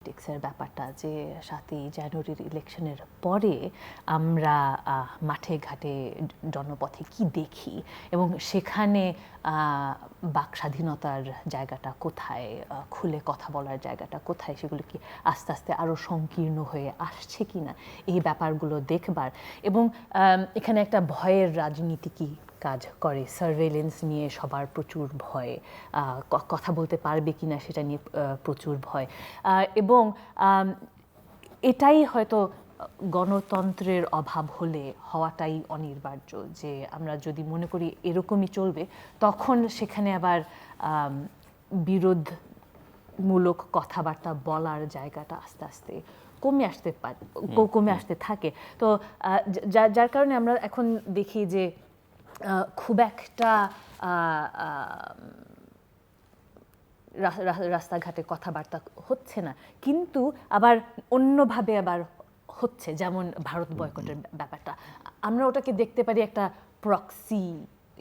পলিটিক্সের ব্যাপারটা যে ৭ই জানুয়ারির ইলেকশনের পরে আমরা মাঠে ঘাটে জনপথে কি দেখি এবং সেখানে বাক স্বাধীনতার জায়গাটা কোথায়, খুলে কথা বলার জায়গাটা কোথায়, সেগুলো কি আস্তে আস্তে আরও সংকীর্ণ হয়ে আসছে কি না, এই ব্যাপারগুলো দেখবার। এবং এখানে একটা ভয়ের রাজনীতি কি কাজ করে, সার্ভেলেন্স নিয়ে সবার প্রচুর ভয়, কথা বলতে পারবে কিনা সেটা নিয়ে প্রচুর ভয়। এবং এটাই হয়তো গণতন্ত্রের অভাব হলে হওয়াটাই অনিবার্য, যে আমরা যদি মনে করি এরকমই চলবে, তখন সেখানে আবার বিরোধমূলক কথাবার্তা বলার জায়গাটা আস্তে আস্তে কমে আসতে থাকে। তো যার কারণে আমরা এখন দেখি যে খুব একটা রাস্তাঘাটে কথাবার্তা হচ্ছে না, কিন্তু আবার অন্যভাবে আবার হচ্ছে, যেমন ভারত বয়কটের ব্যাপারটা। আমরা ওটাকে দেখতে পারি একটা প্রক্সি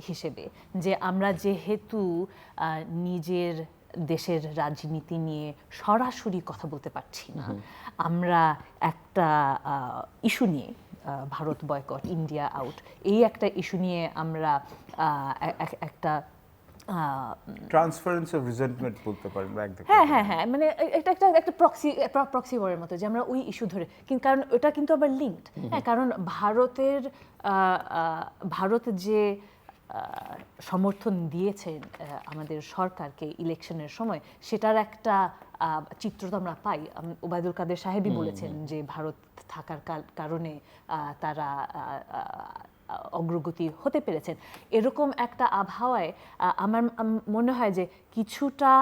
হিসেবে, যে আমরা যেহেতু নিজের দেশের রাজনীতি নিয়ে সরাসরি কথা বলতে পারছি না, আমরা একটা ইস্যু নিয়ে, ভারত বয়কট, ইন্ডিয়া আউট, এই একটা ইস্যু নিয়ে আমরা একটা ট্রান্সফারেন্স অফ রিজেন্টমেন্ট বলতে পারেন। হ্যাঁ, মানে এটা একটা প্রক্সি ওয়ারের মতো, যে আমরা ওই ইস্যু ধরে, কিন্তু কারণ ওটা কিন্তু আবার লিঙ্কড। হ্যাঁ, কারণ ভারত যে সমর্থন দিয়েছে আমাদের সরকারকে ইলেকশনের সময়, সেটার একটা চিত্র তো আমরা পাই। ওবায়দুল কাদের সাহেবই বলেছেন যে ভারত থাকার কারণে তারা অগ্রগতি হতে পেরেছেন। এরকম একটা আবহাওয়ায় আমার মনে হয় যে কিছুটা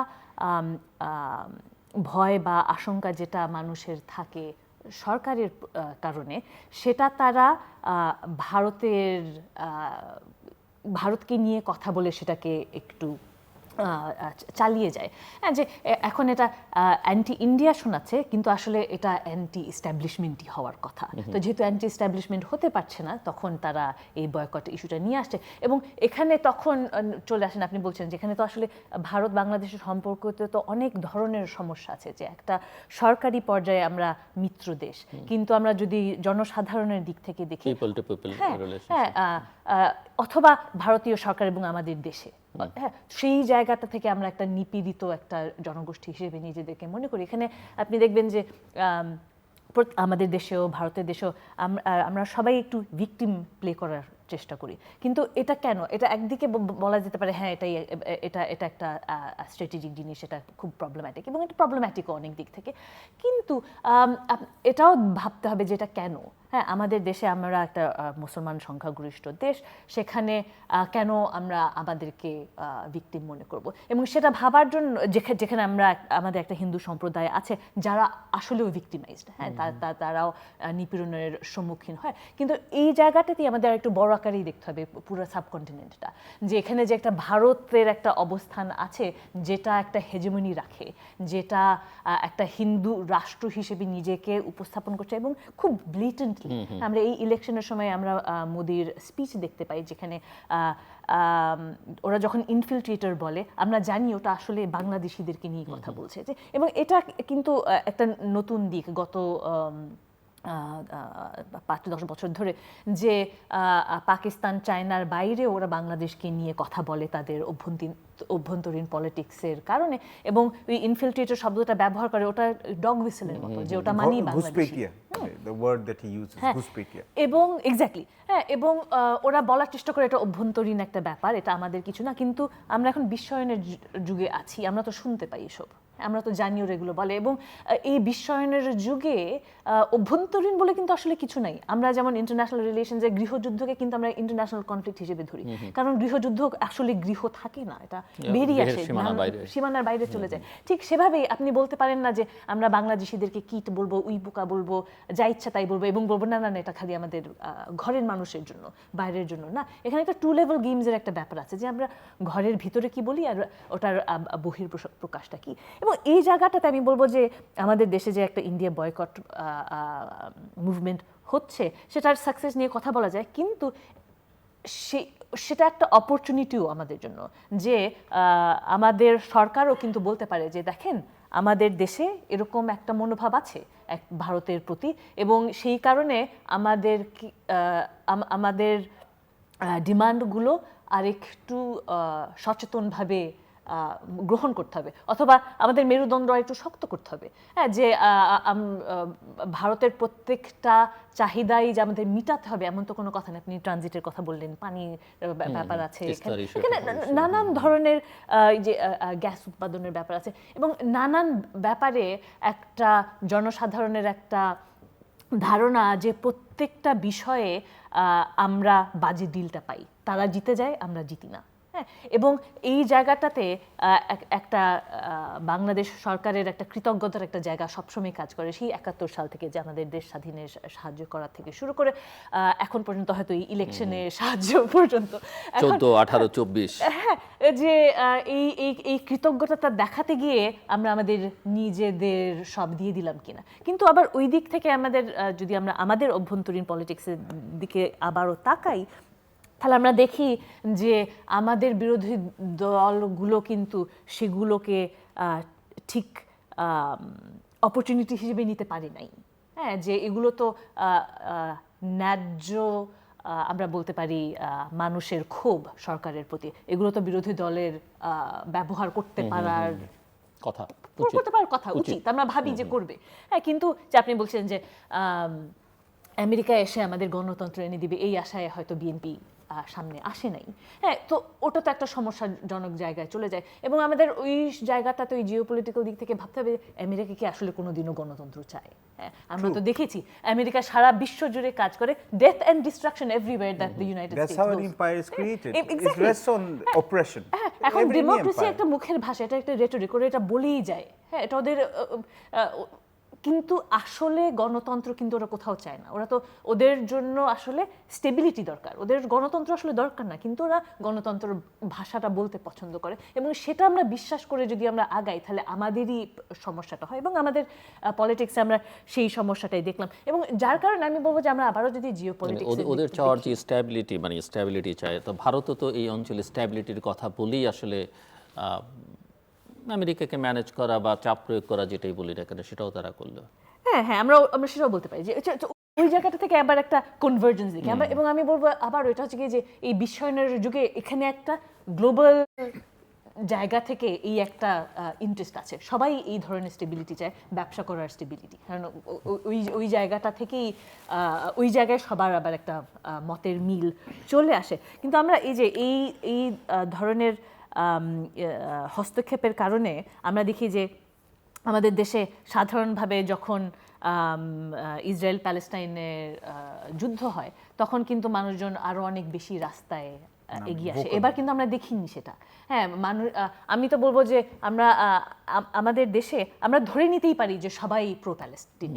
ভয় বা আশঙ্কা যেটা মানুষের থাকে সরকারের কারণে, সেটা তারা ভারতকে নিয়ে কথা বলে সেটাকে একটু চালিয়ে যায়। হ্যাঁ, যে এখন এটা অ্যান্টি ইন্ডিয়া শোনাচ্ছে, কিন্তু আসলে এটা অ্যান্টি এস্টাবলিশমেন্টই হওয়ার কথা। তো যেহেতু অ্যান্টি এস্টাবলিশমেন্ট হতে পারছে না, তখন তারা এই বয়কট ইস্যুটা নিয়ে আসছে। এবং এখানে তখন চলে আসেন, আপনি বলছেন যেখানে তো আসলে ভারত বাংলাদেশের সম্পর্কতে তো অনেক ধরনের সমস্যা আছে, যে একটা সরকারি পর্যায়ে আমরা মিত্র দেশ, কিন্তু আমরা যদি জনসাধারণের দিক থেকে দেখি, হ্যাঁ, অথবা ভারতীয় সরকার এবং আমাদের দেশে, হ্যাঁ, সেই জায়গাটা থেকে আমরা একটা নিপীড়িত একটা জনগোষ্ঠী হিসেবে নিজেদেরকে মনে করি। এখানে আপনি দেখবেন যে আমাদের দেশেও, ভারতের দেশেও আমরা সবাই একটু ভিকটিম প্লে করার চেষ্টা করি। কিন্তু এটা কেন? এটা একদিকে বলা যেতে পারে হ্যাঁ, এটা একটা স্ট্র্যাটেজিক জিনিস, এটা খুব প্রবলেম্যাটিক, এবং এটা প্রবলেম্যাটিকও অনেক দিক থেকে। কিন্তু এটাও ভাবতে হবে যে এটা কেন। হ্যাঁ, আমাদের দেশে আমরা একটা মুসলমান সংখ্যাগরিষ্ঠ দেশ, সেখানে কেন আমরা আমাদেরকে ভিকটিম মনে করব? এবং সেটা ভাবার জন্য যেখানে আমাদের একটা হিন্দু সম্প্রদায় আছে যারা আসলেও ভিকটিমাইজড, হ্যাঁ, তারাও নিপীড়নের সম্মুখীন হয়। কিন্তু এই জায়গাটাতেই আমাদের একটু বড় আকারেই দেখতে হবে পুরো সাবকন্টিনেন্টটা, যে এখানে যে একটা ভারতের একটা অবস্থান আছে যেটা একটা হেজেমনি রাখে, যেটা একটা হিন্দু রাষ্ট্র হিসেবে নিজেকে উপস্থাপন করছে, এবং খুব ব্লিটেন্টলি আমরা এই ইলেকশনের সময় আমরা মোদির স্পিচ দেখতে পাই, যেখানে ওরা যখন ইনফিলট্রেটর বলে, আমরা জানি ওটা আসলে বাংলাদেশিদেরকে নিয়ে কথা বলছে। এবং এটা কিন্তু একটা নতুন দিক গত ৫-১০ বছর ধরে, যে পাকিস্তান চায়নার বাইরে ওরা বাংলাদেশকে নিয়ে কথা বলে তাদের অভ্যন্তরীণ পলিটিক্সের কারণে, এবং ওই ইনফিলট্রেটর শব্দটা ব্যবহার করে, ওটা ডগ হুইসেলের মতো, যে ওটা মানেই বাংলাদেশি। এবং এক্স্যাক্টলি, হ্যাঁ, এবং ওরা বলার চেষ্টা করে এটা অভ্যন্তরীণ একটা ব্যাপার, এটা আমাদের কিছু না। কিন্তু আমরা এখন বিশ্বায়নের যুগে আছি, আমরা তো শুনতে পাই এসব, আমরা তো জানি ওরা এগুলো বলে। এবং এই বিশ্বায়নের যুগে অভ্যন্তরীণ বলে কিন্তু আসলে কিছু নাই। আমরা যেমন ইন্টারন্যাশনাল রিলেশনসে গৃহযুদ্ধকে কিন্তু আমরা ইন্টারন্যাশনাল কনফ্লিক্ট হিসেবে ধরি, কারণ গৃহযুদ্ধ আসলে গৃহ থাকে না, এটা বেরিয়ে আসে, সীমানার বাইরে চলে যায়। ঠিক সেভাবেই আপনি বলতে পারেন না যে আমরা বাংলাদেশিদেরকে কিট বলবো, উইপোকা বলবো, যা ইচ্ছা তাই বলবো, এবং বলবো না এটা খালি আমাদের ঘরের মানুষের জন্য, বাইরের জন্য না। এখানে একটা টু লেভেল গেমসের একটা ব্যাপার আছে, যে আমরা ঘরের ভিতরে কি বলি আর ওটার বহির প্রকাশটা কি। এবং এই জায়গাটাতে আমি বলবো যে আমাদের দেশে যে একটা ইন্ডিয়া বয়কট মুভমেন্ট হচ্ছে, সেটার সাকসেস নিয়ে কথা বলা যায়, কিন্তু সেটা একটা অপরচুনিটিও আমাদের জন্য, যে আমাদের সরকারও কিন্তু বলতে পারে যে দেখেন আমাদের দেশে এরকম একটা মনোভাব আছে এক ভারতের প্রতি, এবং সেই কারণে আমাদের ডিমান্ডগুলো আরেকটু সচেতনভাবে গ্রহণ করতে হবে, অথবা আমাদের মেরুদণ্ড একটু শক্ত করতে হবে। হ্যাঁ, যে ভারতের প্রত্যেকটা চাহিদাই যে আমাদের মিটাতে হবে এমন তো কোনো কথা নেই। আপনি ট্রানজিটের কথা বললেন, পানির ব্যাপার আছে, এখানে নানান ধরনের যে গ্যাস উৎপাদনের ব্যাপার আছে, এবং নানান ব্যাপারে একটা জনসাধারণের একটা ধারণা যে প্রত্যেকটা বিষয়ে আমরা বাজে ডিলটা পাই, তারা জিতে যায়, আমরা জিতি না। হ্যাঁ, এবং এই জায়গাটাতে একটা বাংলাদেশ সরকারের একটা কৃতজ্ঞতার একটা জায়গা সবসময় কাজ করে, সেই ৭১ সাল থেকে, যে আমাদের দেশ স্বাধীনের সাহায্য করা থেকে শুরু করে এখন পর্যন্ত, হয়তো এই ইলেকশনে সাহায্য পর্যন্ত ১৪, ১৮, ২৪। হ্যাঁ, যে এই কৃতজ্ঞতা দেখাতে গিয়ে আমরা আমাদের নিজেদের সব দিয়ে দিলাম কিনা। কিন্তু আবার ওই দিক থেকে আমাদের, যদি আমরা আমাদের অভ্যন্তরীণ পলিটিক্সের দিকে আবারও তাকাই, তাহলে আমরা দেখি যে আমাদের বিরোধী দলগুলো কিন্তু সেগুলোকে ঠিক অপরচুনিটি হিসেবে নিতে পারে নাই। হ্যাঁ, যে এগুলো তো ন্যায্য, আমরা বলতে পারি মানুষের ক্ষোভ সরকারের প্রতি, এগুলো তো বিরোধী দলের ব্যবহার করতে পারার কথা, উচিত, আমরা ভাবি যে করবে। হ্যাঁ, কিন্তু যে আপনি বলছেন যে আমেরিকা এসে আমাদের গণতন্ত্র এনে দিবে, এই আশায় হয়তো বিএনপি সামনে আসে নাই। হ্যাঁ, তো ওটা তো একটা সমস্যাজনক জায়গায় চলে যায়, এবং আমাদের ওই জায়গাটাতে ওই জিওপলিটিক্যাল দিক থেকে ভাবতে হবে আমেরিকা কি আসলে কোনোদিনও গণতন্ত্র চায়। হ্যাঁ, আমরা তো দেখেছি আমেরিকা সারা বিশ্ব জুড়ে কাজ করে, death and destruction everywhere that the United States That's how an empire is created. It rests on oppression. হ্যাঁ, এখন ডেমোক্রেসি একটা মুখের ভাষা, এটা একটা রেটরিক, ওরা এটা বলেই যায়। হ্যাঁ, এটা ওদের, কিন্তু আসলে গণতন্ত্র কিন্তু ওরা কোথাও চায় না। ওরা তো, ওদের জন্য আসলে স্টেবিলিটি দরকার, ওদের গণতন্ত্র আসলে দরকার না, কিন্তু ওরা গণতন্ত্র ভাষাটা বলতে পছন্দ করে, এবং সেটা আমরা বিশ্বাস করে যদি আমরা আগাই তাহলে আমাদেরই সমস্যাটা হয়, এবং আমাদের পলিটিক্সে আমরা সেই সমস্যাটাই দেখলাম। এবং যার কারণে আমি বলবো যে আমরা আবারও যদি জিওপলিটিক্স, ওদের চাওয়ার যে স্ট্যাবিলিটি চায়, তো ভারতও তো এই অঞ্চলে স্ট্যাবিলিটির কথা বলেই আসলে আমেরিকাকে ম্যানেজ করা বা চাপ প্রয়োগ করা, যেটাই বলি না কেন, সেটাও তারা করলো। হ্যাঁ, আমরা সেটাও বলতে পারি যে ওই জায়গাটা থেকে আবার একটা কনভার্জেন্স দেখি আমরা, এবং আমি বলবো আবার ওইটা হচ্ছে যে এই বিশ্বায়নের যুগে এখানে একটা গ্লোবাল জায়গা থেকে এই একটা ইন্টারেস্ট আছে, সবাই এই ধরনের স্টেবিলিটি চায়, ব্যবসা করার স্টেবিলিটি, কারণ ওই জায়গাটা থেকেই ওই জায়গায় সবার আবার একটা মতের মিল চলে আসে। কিন্তু আমরা এই যে এই ধরনের হস্তক্ষেপের কারণে আমরা দেখি যে আমাদের দেশে সাধারণভাবে যখন ইসরায়েল প্যালেস্টাইনের যুদ্ধ হয়, তখন কিন্তু মানুষজন আরো অনেক বেশি রাস্তায় এগিয়ে আসে। এবার কিন্তু আমরা দেখিনি সেটা। হ্যাঁ, আমি তো বলবো যে আমরা আমাদের দেশে আমরা ধরে নিতেই পারি যে সবাই প্রো প্যালেস্টাইন।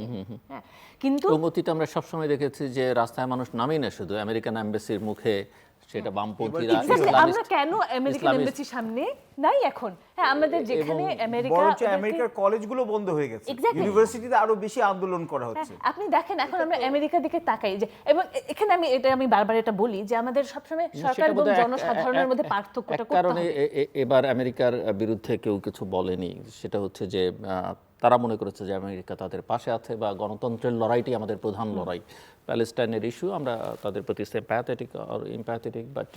হ্যাঁ, কিন্তু অতীতে আমরা সবসময় দেখেছি যে রাস্তায় মানুষ নামেই না, শুধু আমেরিকান এম্বাসির মুখে, সেটা বামপন্থীরা, আমরা কেন আমেরিকান এমবাসির সামনে নাই এখন? হ্যাঁ, আমাদের যেখানে আমেরিকার কলেজগুলো বন্ধ হয়ে গেছে, ইউনিভার্সিটিতে আরো বেশি আন্দোলন করা হচ্ছে। আপনি দেখেন এখন আমরা আমেরিকার দিকে তাকাই যে, এবং এখানে আমি বারবার এটা বলি যে আমাদের সবসময় সরকার এবং জনসাধারণের মধ্যে পার্থক্যটা করতে হবে। কারণে এবার আমেরিকার বিরুদ্ধে কেউ কিছু বলেনি, সেটা হচ্ছে যে তারা মনে করেছে যে আমেরিকা তাদের পাশে আছে, বা গণতন্ত্রের লড়াইটি আমাদের প্রধান লড়াই। প্যালেস্টাইনের ইস্যু আমরা তাদের প্রতি এমপ্যাথেটিক, বাট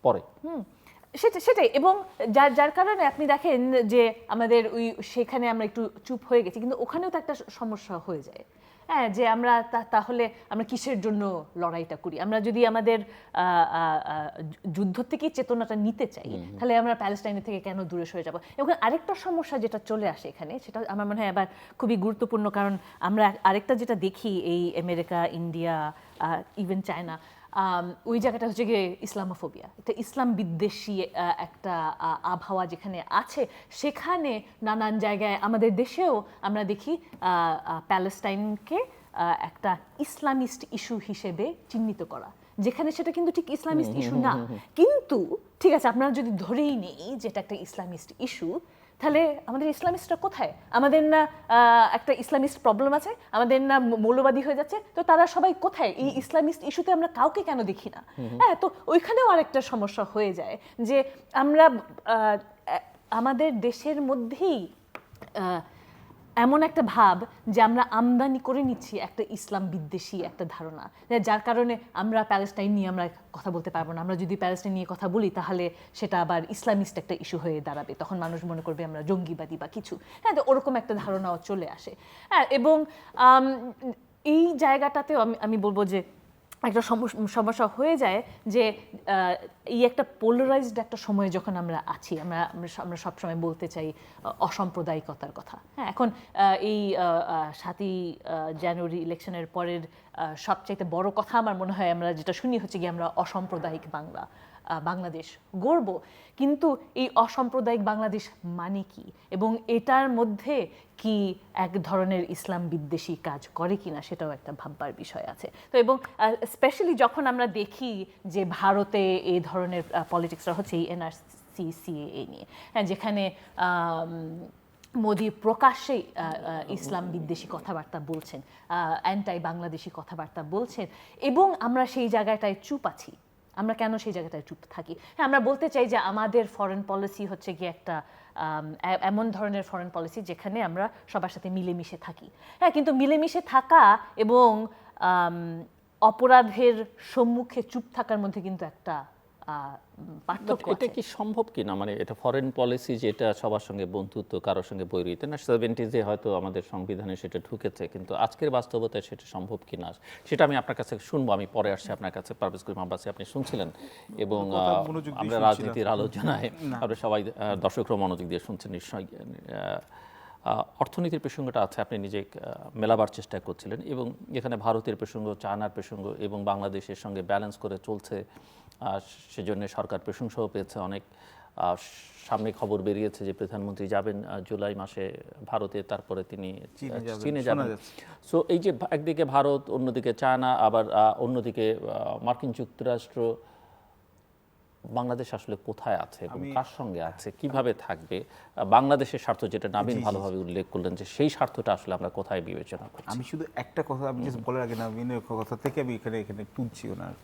পরে সেটাই। এবং যার কারণে আপনি দেখেন যে আমাদের সেখানে আমরা একটু চুপ হয়ে গেছি, কিন্তু ওখানেও তো একটা সমস্যা হয়ে যায়। হ্যাঁ, যে আমরা তাহলে আমরা কিসের জন্য লড়াইটা করি? আমরা যদি আমাদের যুদ্ধ থেকে চেতনাটা নিতে চাই, তাহলে আমরা প্যালেস্টাইনের থেকে কেন দূরে সরে যাব? এবং আরেকটা সমস্যা যেটা চলে আসে এখানে, সেটা আমার মনে হয় এবার খুবই গুরুত্বপূর্ণ, কারণ আমরা আরেকটা যেটা দেখি এই আমেরিকা, ইন্ডিয়া, ইভেন চায়না, ওই জায়গাটা হচ্ছে গিয়ে ইসলামোফোবিয়া, একটা ইসলাম বিদ্বেষী একটা আবহাওয়া যেখানে আছে, সেখানে নানান জায়গায় আমাদের দেশেও আমরা দেখি প্যালেস্টাইনকে একটা ইসলামিস্ট ইস্যু হিসেবে চিহ্নিত করা, যেখানে সেটা কিন্তু ঠিক ইসলামিস্ট ইস্যু না। কিন্তু ঠিক আছে, আপনারা যদি ধরেই নেই যে এটা একটা ইসলামিস্ট ইস্যু, তাহলে আমাদের ইসলামিস্টরা কোথায়? আমাদের না একটা ইসলামিস্ট প্রবলেম আছে, আমাদের না মৌলবাদী হয়ে যাচ্ছে, তো তারা সবাই কোথায়? এই ইসলামিস্ট ইস্যুতে আমরা কাউকে কেন দেখি না? হ্যাঁ, তো ওইখানেও আরেকটা সমস্যা হয়ে যায় যে আমরা আমাদের দেশের মধ্যেই এমন একটা ভাব যে আমরা আমদানি করে নিচ্ছি একটা ইসলাম বিদ্বেষী একটা ধারণা, যার কারণে আমরা প্যালেস্টাইন নিয়ে আমরা কথা বলতে পারবো না। আমরা যদি প্যালেস্টাইন নিয়ে কথা বলি তাহলে সেটা আবার ইসলামিস্ট একটা ইস্যু হয়ে দাঁড়াবে, তখন মানুষ মনে করবে আমরা জঙ্গিবাদী বা কিছু। হ্যাঁ, তো ওরকম একটা ধারণাও চলে আসে। হ্যাঁ, এবং এই জায়গাটাতেও আমি বলবো যে একটা সমস্যা হয়ে যায় যে এই একটা পোলারাইজড একটা সময়ে যখন আমরা আছি, আমরা সবসময় বলতে চাই অসাম্প্রদায়িকতার কথা। হ্যাঁ, এখন এই 7ই জানুয়ারি ইলেকশনের পরের সবচাইতে বড় কথা আমার মনে হয় আমরা যেটা শুনি হচ্ছে কি আমরা অসাম্প্রদায়িক বাংলাদেশ গড়ব। কিন্তু এই অসাম্প্রদায়িক বাংলাদেশ মানে কি, এবং এটার মধ্যে কি এক ধরনের ইসলাম বিদ্বেষী কাজ করে কিনা সেটাও একটা ভাববার বিষয় আছে। তো এবং স্পেশালি যখন আমরা দেখি যে ভারতে এই ধরনের পলিটিক্সটা হচ্ছে এই এনআরসি সিএএ নিয়ে, হ্যাঁ, যেখানে মোদি প্রকাশ্যেই ইসলাম বিদ্বেষী কথাবার্তা বলছেন, অ্যান্টাই বাংলাদেশি কথাবার্তা বলছেন, এবং আমরা সেই জায়গাটায় চুপ আছি। আমরা কেন সেই জায়গাটায় চুপ থাকি? হ্যাঁ, আমরা বলতে চাই যে আমাদের ফরেন পলিসি হচ্ছে গিয়ে একটা এমন ধরনের ফরেন পলিসি যেখানে আমরা সবার সাথে মিলেমিশে থাকি। হ্যাঁ, কিন্তু মিলেমিশে থাকা এবং অপরাধের সম্মুখে চুপ থাকার মধ্যে কিন্তু একটা পার্থক্য এটা আছে। কি সম্ভব কিনা, মানে এটা ফরেন পলিসি যেটা সবার সঙ্গে বন্ধুত্ব, কারোর সঙ্গে বৈরিতে না, 70s হয়তো আমাদের সংবিধানে সেটা ঢুকেছে, কিন্তু আজকের বাস্তবতায় সেটা সম্ভব কিনা সেটা আমি আপনার কাছে শুনবো। আমি পরে আসছি আপনার কাছে। পারভেজ করিম আব্বাসী, আপনি শুনছিলেন এবং আমরা রাজনীতির আলোচনায় আমরা সবাই দর্শকরা মনোযোগ দিয়ে শুনছেন নিশ্চয়ই। অর্থনীতির প্রসঙ্গটা আছে, আপনি নিজে মেলাবার চেষ্টা করছিলেন, এবং এখানে ভারতের প্রসঙ্গ, চায়নার প্রসঙ্গ এবং বাংলাদেশের সঙ্গে ব্যালেন্স করে চলছে, সেজন্য সরকার প্রশংসাও পেয়েছে অনেক। সামনে খবর বেরিয়েছে যে প্রধানমন্ত্রী যাবেন জুলাই মাসে ভারতে, তারপরে তিনি চীনে যাবেন। সো এই যে একদিকে ভারত, অন্যদিকে চায়না, আবার অন্যদিকে মার্কিন যুক্তরাষ্ট্র, বাংলাদেশ আসলে কোথায় আছে এবং কার সঙ্গে আছে, কিভাবে থাকবে? বাংলাদেশের স্বার্থ যেটা নাবিন ভালোভাবে উল্লেখ করলেন, যে সেই স্বার্থটা আসলে আমরা কোথায় বিবেচনা করছি? আমি শুধু একটা কথা, আমি বলার আগে নাবিনের কথা থেকে আমি এখানে তুলছি ওনার কথা।